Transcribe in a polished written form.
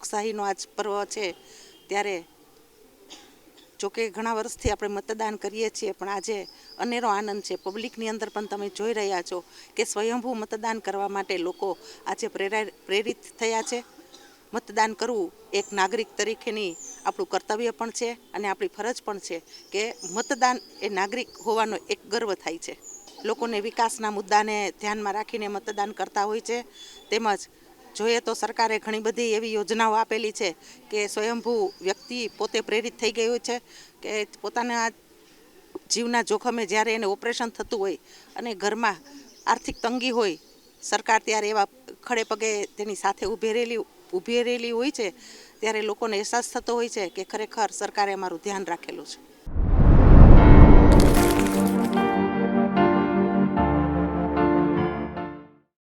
લોકશાહીનો આજ પર્વ છે ત્યારે જોકે ઘણા વર્ષથી આપણે મતદાન કરીએ છીએ, પણ આજે અનેરો આનંદ છે. પબ્લિકની અંદર પણ તમે જોઈ રહ્યા છો કે સ્વયંભૂ મતદાન કરવા માટે લોકો આજે પ્રેરિત થયા છે. મતદાન કરવું એક નાગરિક તરીકેની આપણું કર્તવ્ય પણ છે અને આપણી ફરજ પણ છે કે મતદાન એ નાગરિક હોવાનો એક ગર્વ થાય છે. લોકોને વિકાસના મુદ્દાને ધ્યાનમાં રાખીને મતદાન કરતા હોય છે. તેમજ જોઈએ તો સરકારે ઘણી બધી એવી યોજનાઓ આપેલી છે કે સ્વયંભૂ વ્યક્તિ પોતે પ્રેરિત થઈ ગયું છે કે પોતાના જીવના જોખમે જ્યારે એને ઓપરેશન થતું હોય અને ઘરમાં આર્થિક તંગી હોય, સરકાર ત્યારે એવા ખડે પગે તેની સાથે ઊભી રહેલી હોય છે. ત્યારે લોકોને અહેસાસ થતો હોય છે કે ખરેખર સરકારે અમારું ધ્યાન રાખેલું છે.